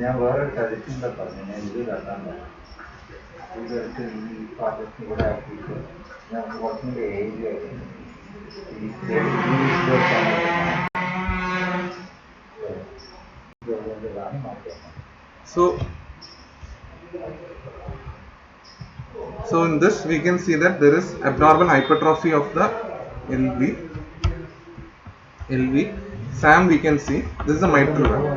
ഞാൻ വേറെ സജഷൻ്റെ പറഞ്ഞു, ഞാൻ ഇത് തട്ടാൻ ഇതെടുത്ത് ഈ പാത്രത്തിന് ഇവിടെ ആക്കിയിട്ട് ഞാൻ കുറച്ചും കൂടി ഏരിയ മാറ്റം. So in this we can see that there is abnormal hypertrophy of the LV. SAM we can see. This is a mitral valve.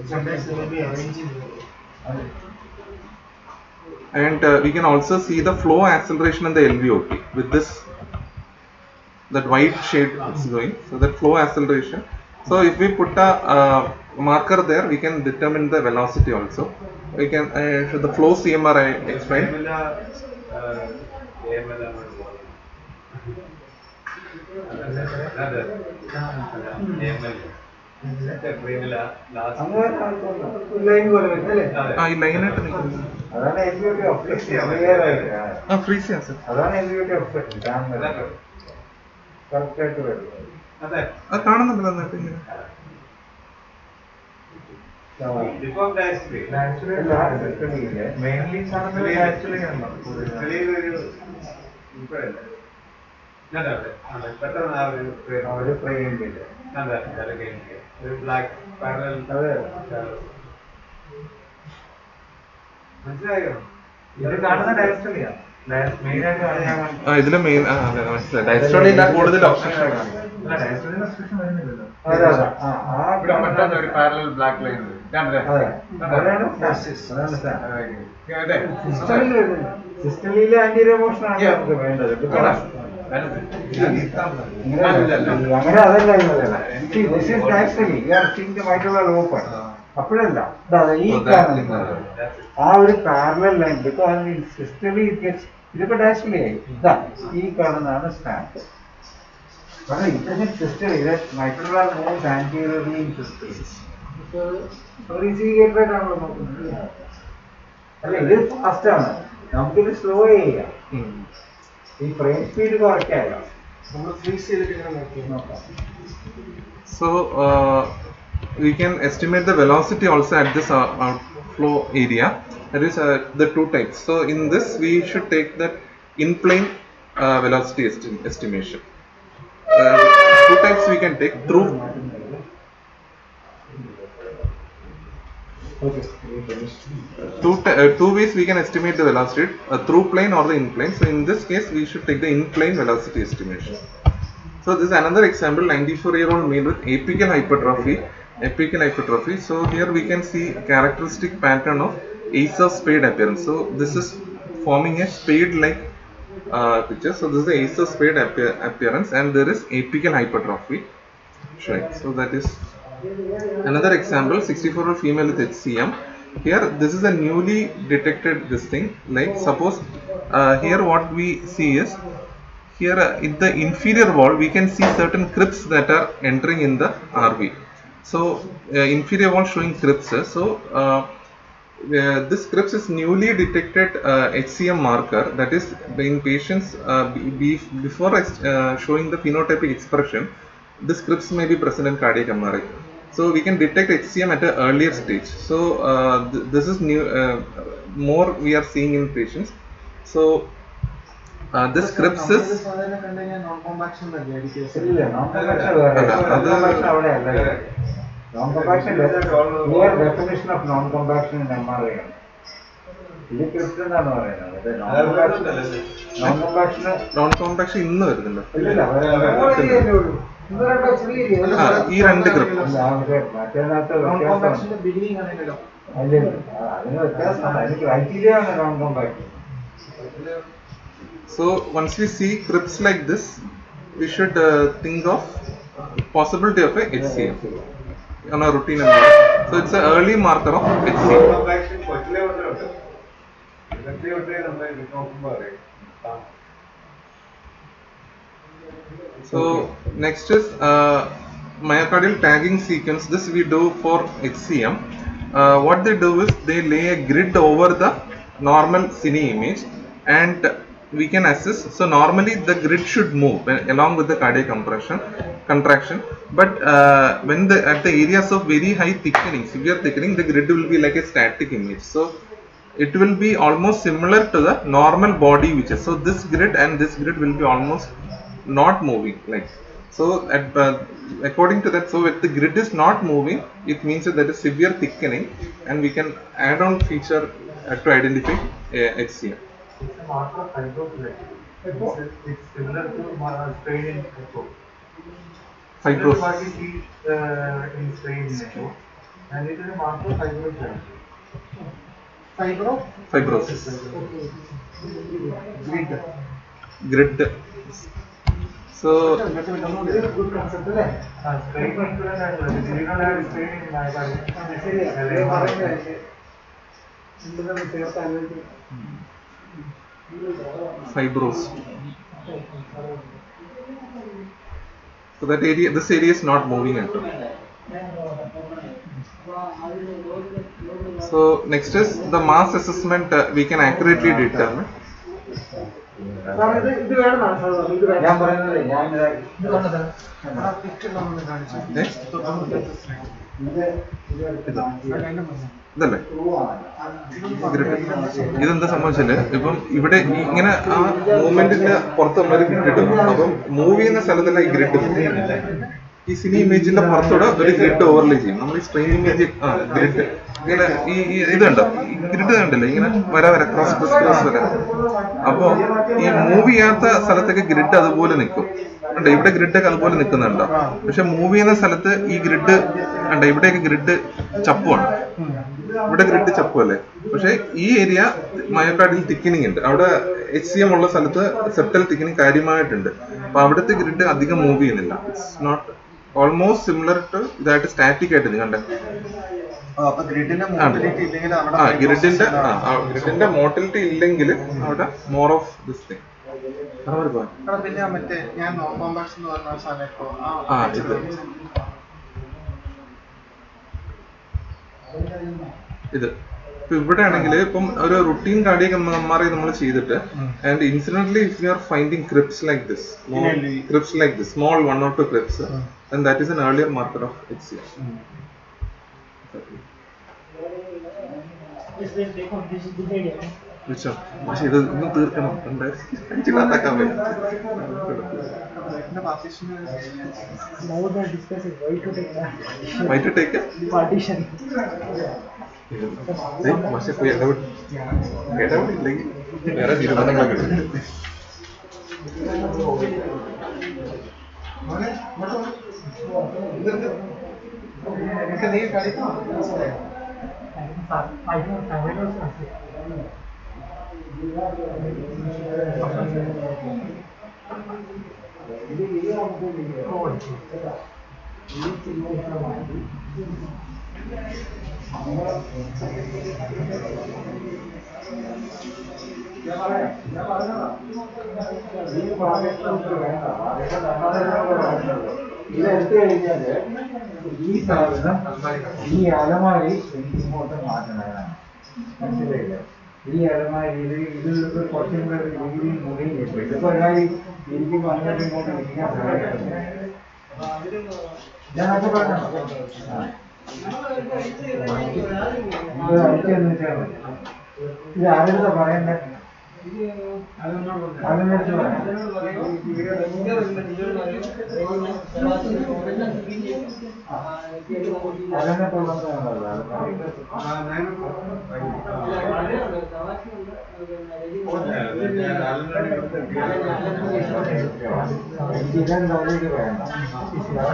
Sometimes they will be arranging. And we can also see the flow acceleration in the LVOT with this, that white shade is going, so that flow acceleration. So if we put a marker there, we can determine the velocity also. We can show the flow CMR I explained. ഈ ലൈനായിട്ട് നിൽക്കുന്നത് freeze ചെയ്യാം sir. അത് കാണുന്നുണ്ട് നന്നായിട്ട് ഇങ്ങനെ. Mainly ഒരു ഫ്രെയിമില്ല black parallel. മനസ്സിലായോ? ഇത് കാണുന്ന ഡയറക്ടറിയാ മെയിൻ ആയിട്ട് കാണുന്ന ഇതില് മെയിൻ മനസ്സിലായി. ഡയസ്റ്റോണില്ല കൂടുതൽ ഒബ്സ്ട്രക്ഷൻ ഒരു പാരലൽ ബ്ലാക്ക് ലൈൻ സിസ്റ്റമിലെ ആന്റിരിയർ മോഷൻ ആണ് നമുക്ക് വേണ്ടത്. അങ്ങനെ അതല്ല ഓപ്പൺ അപ്പോഴല്ല ഈ കാണുന്നത് ആ ഒരു പാരലൽ ലൈൻ. ബിക്കോസ് സിസ്റ്റലി ഇതൊക്കെ ഡയറക്ട്ലി ആയി. ഇതാ ഈ കാണുന്നതാണ് stand. Systole mitral moves anteriorly in systole. ആണല്ലോ നോക്കുന്നത്. അല്ല ഇത് ഫാസ്റ്റ് ആണ്, നമുക്കിത് സ്ലോ ചെയ്യാം. ഈ ഫ്രെയിം സ്പീഡ് കുറയ്ക്കാം. നമ്മൾ ഫ്രീസ് ചെയ്തിട്ട് ഇങ്ങനെ നോക്കാം. So we can estimate the velocity also at this outflow area. That is the two types. So in this we should take that in-plane velocity estimation. Two types we can take through. Two ways we can estimate the velocity, through plane or the in-plane. So in this case we should take the in-plane velocity estimation. So this is another example, 94-year-old male with apical hypertrophy. So here we can see characteristic pattern of ace of spade appearance. So this is forming a spade like picture. So this is the ace of spade appearance, and there is apical hypertrophy showing. So that is another example, 64-year-old female with HCM. Here this is a newly detected this thing. Like suppose here what we see is, here in the inferior wall we can see certain crypts that are entering in the RV. So inferior wall showing crypts. So this crypts is newly detected HCM marker, that is in patients before showing the phenotypic expression, this crypts may be present in cardiac MRI. So we can detect HCM at an earlier stage. So this is new, more we are seeing in patients. So this crypts is non-compaction ഇല്ല, non-compaction clear definition of non-compaction in MRI ആണ്. ഇത് crypt എന്നാണ് പറയുന്നത്. non-compaction ഇന്ന് വരുന്നുണ്ട്. ഇല്ലില്ല, ഈ രണ്ട് ക്രിപ്റ്റ് മറ്റേതിനകത്ത് ബിഗിനിങ് ആണെങ്കിലോ അതിന് വ്യത്യാസമാണ്. അതിന് ക്രൈറ്റീരിയ ആണ് non-compaction. So once we see crypts like this, we should think of possibility of a HCM on a routine MRI. So it's an early marker of HCM. So next is myocardial tagging sequence. This we do for HCM. What they do is they lay a grid over the normal cine image, and we can assess. So normally the grid should move along with the cardiac contraction, but when at the areas of very high thickening, severe thickening, the grid will be like a static image. So it will be almost similar to the normal body which is. So this grid and this grid will be almost not moving like. So according to that, so if the grid is not moving, it means that there is severe thickening, and we can add on feature to identify HCM. It's a marker of hypoplastic. It's similar to strain in echo. Fibros. What is in Spain now? And it is a mark of fibrosis. Fibrosis. Grid. So Spain influence and we don't have Spain in my body. fibros. So that area, this area is not moving at all. So next is the mass assessment. We can accurately determine. ഞാൻ പറയുന്നത് ഞാൻ ഇതല്ലേ ഇതെന്താ സംഭവിച്ചാല് ഇപ്പം ഇവിടെ ഇങ്ങനെ ആ മൂവ്മെന്റിന്റെ പുറത്ത് നമ്മളൊരു ഗ്രിഡ് ഇടുന്നു. അപ്പം മൂവ് ചെയ്യുന്ന സ്ഥലത്തല്ല ഈ ഗ്രിഡ് ഈ സിനി ഇമേജിന്റെ പുറത്തൂടെ ഒരു ഗ്രിഡ് ഓവർലേ ചെയ്യും. നമ്മൾ ഈ സ്ട്രെയിൻ ഇമേജ് ഗ്രിഡ് ഇങ്ങനെ ഈ ഇതുണ്ടോ ഈ ഗ്രിഡ് കണ്ടില്ലേ ഇങ്ങനെ വര ക്രോസ് വര. അപ്പോ ഈ മൂവ് ചെയ്യാത്ത സ്ഥലത്തൊക്കെ ഗ്രിഡ് അതുപോലെ നിൽക്കും. ഉണ്ട് ഇവിടെ ഗ്രിഡൊക്കെ അതുപോലെ നിൽക്കുന്നുണ്ടോ? പക്ഷെ മൂവ് ചെയ്യുന്ന സ്ഥലത്ത് ഈ ഗ്രിഡ് ഉണ്ട് ഇവിടെയൊക്കെ ഗ്രിഡ് ചപ്പുമാണ്. ഇവിടെ ഗ്രിഡ് ചപ്പുമല്ലേ. പക്ഷെ ഈ ഏരിയ മയോകാർഡിൽ തിക്കനിങ് ഉണ്ട്. അവിടെ HCM ഉള്ള സ്ഥലത്ത് സെപ്റ്റൽ തിക്കനിങ് കാര്യമായിട്ടുണ്ട്. അപ്പൊ അവിടുത്തെ ഗ്രിഡ് അധികം മൂവ് ചെയ്യുന്നില്ല. It's not almost similar to ഇതായിട്ട് സ്റ്റാറ്റിക് ആയിട്ട് ഇത് കണ്ടേ. ഗ്രിഡിന്റെ മോട്ടിലിറ്റി ഇല്ലെങ്കിൽ അവിടെ മോർ ഓഫ് ദിസ് തിങ്. പിന്നെ മറ്റേ ഞാൻ കോമ്പാക്സ് എന്ന് പറഞ്ഞ സാധനം ഇപ്പോ ഇത് ഇത് ഇപ്പൊ ഇവിടെ ആണെങ്കിൽ ഇപ്പം ഒരു റുട്ടീൻ കാർഡിയക് MRI നമ്മൾ ചെയ്തിട്ട് and incidentally if you are finding crypts like this small 1 or 2 crypts then that is an earlier marker of HCM. പക്ഷെ ഇത് ഇന്നും തീർക്കണം. അഞ്ചിലാത്താക്കാൻ പറ്റും. Why to take it? Partition. പക്ഷെ പോയി ഇടപെടില്ലെങ്കിൽ വേറെ തീരുമാനങ്ങളൊക്കെ ഉണ്ട്. ഇതെടുത്തു കഴിഞ്ഞാല് ഈ സാധനം ഈ അലമാരി എനിക്ക് ഇങ്ങോട്ട് മാറ്റണതാണ്. മനസ്സിലായില്ല? ഈ അലമാരിയിൽ ഇത് കുറച്ചും കൂടെ ഒരു രീതിയിൽ മുറിയും കിട്ടും. ഇതിപ്പോ എല്ലാവരും ഇരിക്കുമ്പോൾ അങ്ങോട്ടും ഇങ്ങോട്ടും ഇരിക്കാൻ സഹായിക്കുന്നു. ഞാനൊക്കെ പറഞ്ഞു അയച്ചെന്ന് വെച്ചാൽ മതി. ഇത് ആരെടുത്താ പറയണ്ടേ? അതിനടുത്ത് പറയാം. ഇതെന്തായാലും ഇത് വേണ്ട.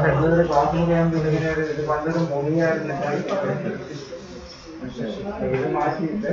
ഞങ്ങളുടെ ക്ലാസ് മുറിയാകുമ്പോൾ ഇത് പണ്ടൊരു മുറിയായിരുന്നു. ഇത് മാറ്റിയിട്ട്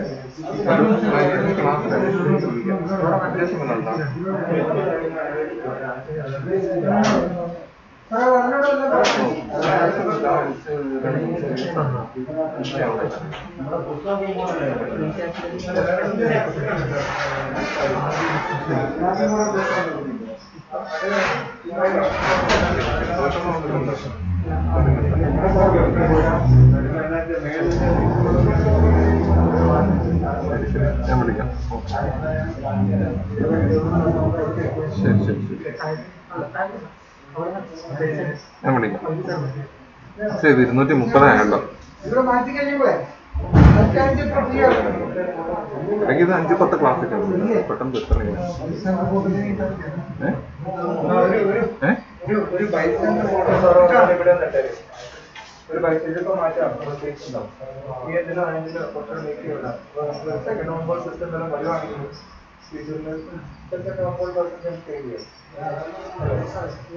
ഞാൻ വിളിക്കാം. ശരി ശരി ശരി ഞാൻ വിളിക്കാം. ശരി 230 ആയല്ലോ. അല്ലെങ്കിൽ ഇത് 5-10 ക്ലാസ്സൊക്കെ പെട്ടെന്ന് തീർക്കണം. ഒരു ബൈസിന്റെ ഫോട്ടോ ഇവിടെ ഒരു ബൈസിന്റെ മാറ്റാം. ഈ എന്തിനോ അതിന്റെ കുറച്ചുകൂടെ സെക്കൻഡ് ഓൺബോർഡ് സിസ്റ്റം വരുവാണെങ്കിൽ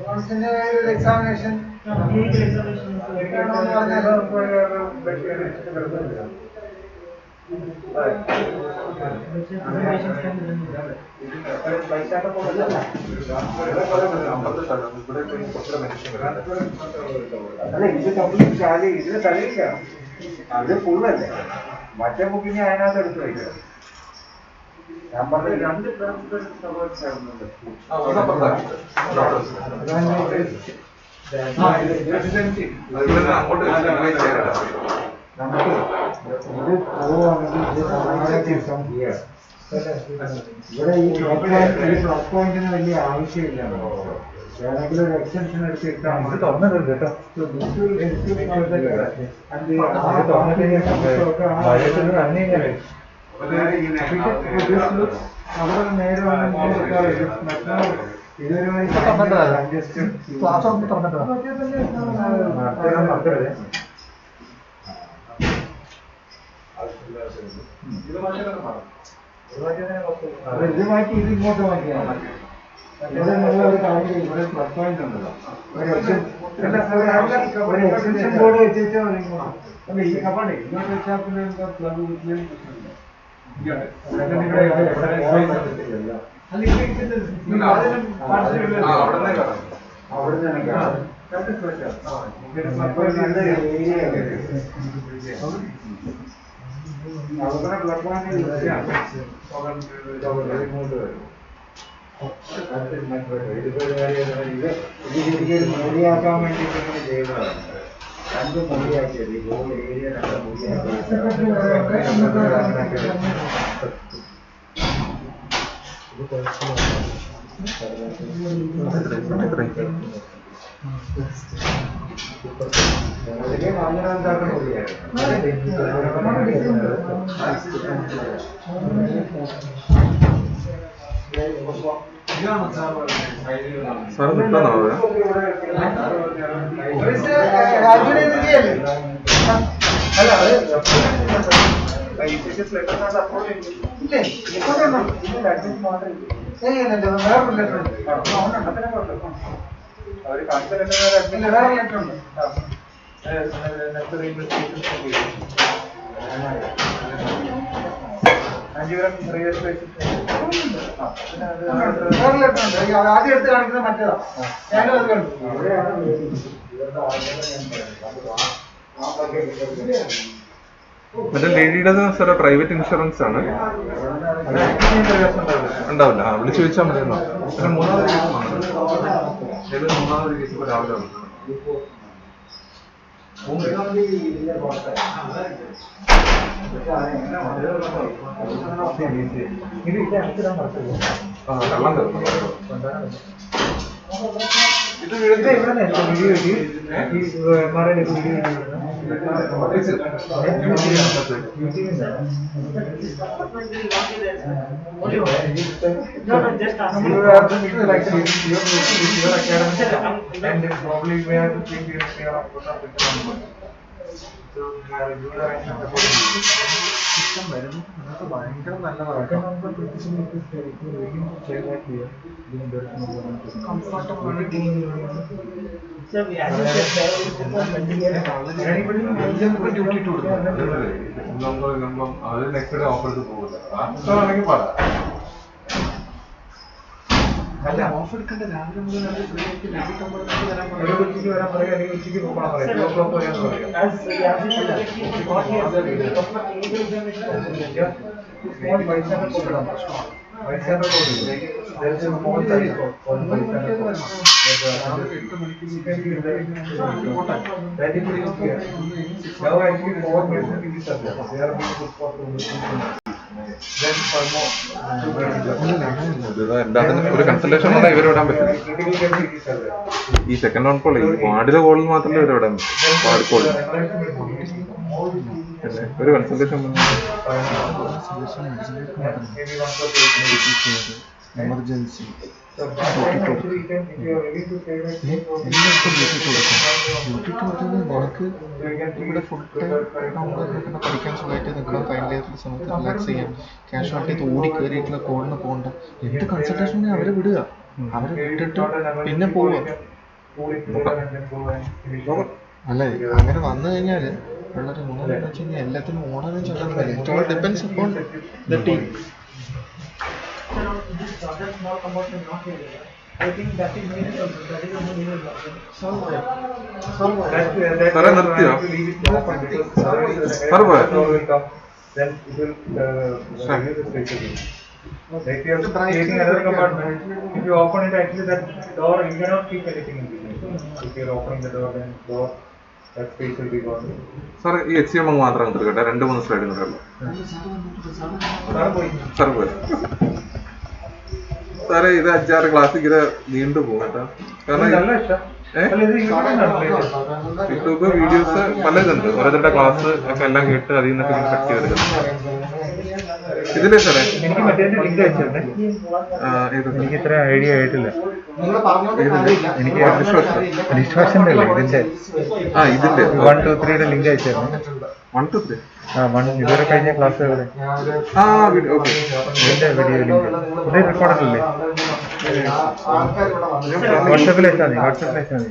Once in a while examination. അല്ല ഇത് കംപ്ലീറ്റ് കാലി ഇതിന് തലയില്ല അത് ഫുള്ളല്ലേ മറ്റേ ബുക്കിന് അതിനകത്ത് എടുത്ത് വയ്ക്കുക ഞാൻ പറഞ്ഞ രണ്ട് ഇവിടെ ഈ പ്ലസ് പോയിന്റിന് വലിയ ആവശ്യമില്ല വേണമെങ്കിൽ ഒരു എക്സ്റ്റൻഷൻ എടുത്തിട്ടാണ് കേട്ടോ അവിടെ നേരെ ഇത് മാറ്റി ഇത് ഇങ്ങോട്ട് മാറ്റിയാണ് ഇവിടെ ഒരു കാര്യം ഇവിടെ പ്ലസ് പോയിന്റ് ഉണ്ടല്ലോ ഒരു എക്സ്റ്റൻഷൻ ബോർഡ് വെച്ചാൽ അല്ല ഈ കപ്പാടേ ഇങ്ങോട്ട് വെച്ചാൽ പിന്നെ മൂടിയാക്കാൻ വേണ്ടിയിട്ട് ചെയ്തതാണ് രണ്ട് മൂടിയാക്കിയത് ഈ ഗോൾ ഏരിയ രണ്ട് സാർ കിട്ടാന്നോ ആദ്യം എടുത്ത് കാണിക്കുന്നത് മറ്റേതാ ഞാനും അത് കണ്ടു മറ്റേ ലേഡിയുടെ സാറേ പ്രൈവറ്റ് ഇൻഷുറൻസ് ആണ് ഉണ്ടാവില്ല വിളിച്ചു ചോദിച്ചാൽ മതിയല്ലോ പിന്നെ മൂന്നാമതൊരു കേസ് രാവിലെ വന്നു ഇത് ഇവിടെ വീഡിയോ ഭയങ്കര നല്ലതാണ് അത് നെക്സ്റ്റ് ഡേ ഓഫർ എടുത്ത് പോകില്ല പാടാ അല്ല ഓഫ് എടുക്കേണ്ട രാവിലെ മുതൽ ഫ്രീ ആയിട്ട് ഉച്ചയ്ക്ക് വരാൻ പറയുക അല്ലെങ്കിൽ ഉച്ചയ്ക്ക് പോകാൻ പറയാം ഒരു കൺസൾട്ടേഷൻ കൂടെ ഇവർ വിടാൻ പറ്റും ഈ സെക്കൻഡ് ഓൺ കോൾ ഈ വാർഡിലെ കോളിൽ മാത്രമേ ഇവർ വിടാൻ പറ്റും വാർഡ് കോളിൽ ഒരു കൺസൾട്ടേഷൻ എമർജൻസി നമുക്ക് ഇവിടെ ഫുൾ ടൈം നമുക്ക് പഠിക്കാൻ സുഖമായിട്ട് നിൽക്കണം, ഫൈനൽ ഇയറിലെ സമയത്ത് റിലാക്സ് ചെയ്യാം, കാഷ്വാലിറ്റി ഓടി കയറിയിട്ടുള്ള കോളിന് പോകണ്ട. എന്ത് കൺസൾട്ടേഷൻ ഉണ്ടെങ്കിൽ അവരെ വിടുക, അവരെ വിട്ടിട്ട് പിന്നെ പോവുക. അല്ല അങ്ങനെ വന്നു കഴിഞ്ഞാൽ ഉള്ളൊരു ഗുണം എന്ന് വെച്ച് കഴിഞ്ഞാൽ എല്ലാത്തിനും ഓടാനും ചെല്ലാനും കഴിയും. It all depends upon the team. സാറേ നിർത്തിയോ? സാറ് പോയോ? Like you have creating another compartment. If you open it, actually that door you cannot keep anything in between. If you are opening the door, then door that space will be gone. സാറേ ഈ HCM അങ്ങ് മാത്രം എടുക്കട്ടെ, 2-3 slide ഉണ്ടല്ലോ. Sir പോയോ? സാറേ ഇത് 5-6 class ഇങ്ങനെ നീണ്ടു പോകും കേട്ടോ. കാരണം യൂട്യൂബ് വീഡിയോസ് പലതുണ്ട്, ഓരോരുത്തരുടെ ക്ലാസ് ഒക്കെ എല്ലാം കേട്ട് അതിൽ നിന്നൊക്കെ കട്ട് ചെയ്തെടുക്കുന്നത്. ഇതിലേ സാറേ എനിക്ക് മറ്റേ ലിങ്ക് അയച്ചിരുന്നേ, എനിക്ക് ഇത്ര ഐഡിയ ആയിട്ടില്ല. എനിക്ക് ഡിസ്ട്രാക്ഷൻ്റെ അല്ലേ ഇതിന്റെ, ഇതിന്റെ 1, 2, 3 ലിങ്ക് അയച്ചായിരുന്നു. 1, 2, 3 ഇതുവരെ കഴിഞ്ഞ ക്ലാസ്സുകളെ ഇതിന്റെ വീഡിയോ ലിങ്ക് ഇത് റെക്കോർഡല്ലേ? വാട്സാപ്പിൽ അയച്ചാൽ മതി, വാട്സാപ്പിൽ അയച്ചാൽ മതി.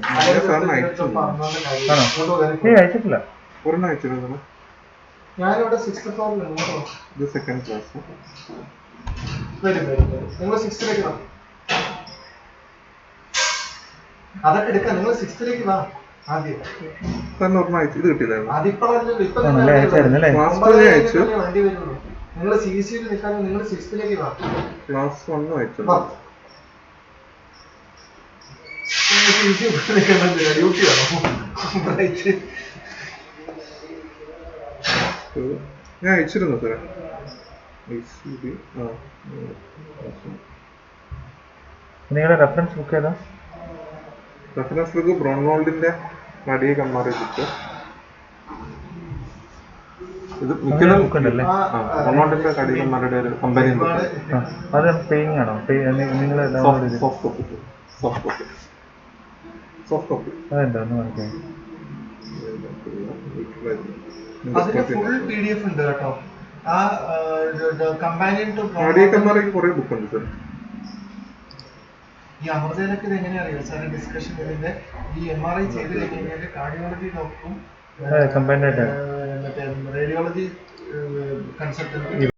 ആണോ? അയച്ചിട്ടില്ല. ഒരെണ്ണം അയച്ചിരുന്നു. ഞാനിവിടെ 6th ഫ്ലോറിലാണ്. ഇത് സെക്കൻഡ് ക്ലാസ്. നിങ്ങൾ 6th വാ, അതൊക്കെ എടുക്കാം. നിങ്ങൾ 6th വാ ആദ്യം. സാറിന് ഒരെണ്ണം അയച്ചു, ഇത് കിട്ടിയില്ലായിരുന്നു. വണ്ടി വരുള്ളൂ. നിങ്ങൾ CC നിൽക്കാതെ നിങ്ങൾ 6th വാ. ക്ലാസ് 1 അയച്ചു. ഡ്യൂട്ടി ആണോ? ഞാൻ അയച്ചിരുന്നു സാറേ. നിങ്ങളുടെ റെഫറൻസ് ബുക്ക് ഏതാ? റെഫറൻസ് ബുക്ക് ബ്രോൺവോൾഡിന്റെ നടിയെ കമ്മാറി ബുക്ക്. ഇത് മിക്കതും ബ്രോൺവോൾഡിന്റെ നടിയെ കമ്മാരുടെ ഒരു കമ്പനി ബുക്ക്. അത് പേയിങ് ആണോ? നിങ്ങൾ സോഫ്റ്റ് കോപ്പി അതെന്താന്ന് മനസ്സിലായി. അതിന്റെ ഫുൾ PDF ഉണ്ട് കേട്ടോ. ആ കമ്പാനിയൻ ടു നടിയെ കമ്മാറിക്ക് കുറെ ബുക്ക് ഉണ്ട് സാർ. ഈ അമൃതയിലൊക്കെ ഇത് എങ്ങനെയാ അറിയാം സാറിന്റെ ഡിസ്കഷൻ? ഇതിന്റെ ഈ MRI ചെയ്ത് കഴിഞ്ഞാൽ കാർഡിയോളജി ഡോക്ടറും കമ്പൈൻഡ് ആയിട്ടാണ് മറ്റേ റേഡിയോളജി കൺസൾട്ടന്റ്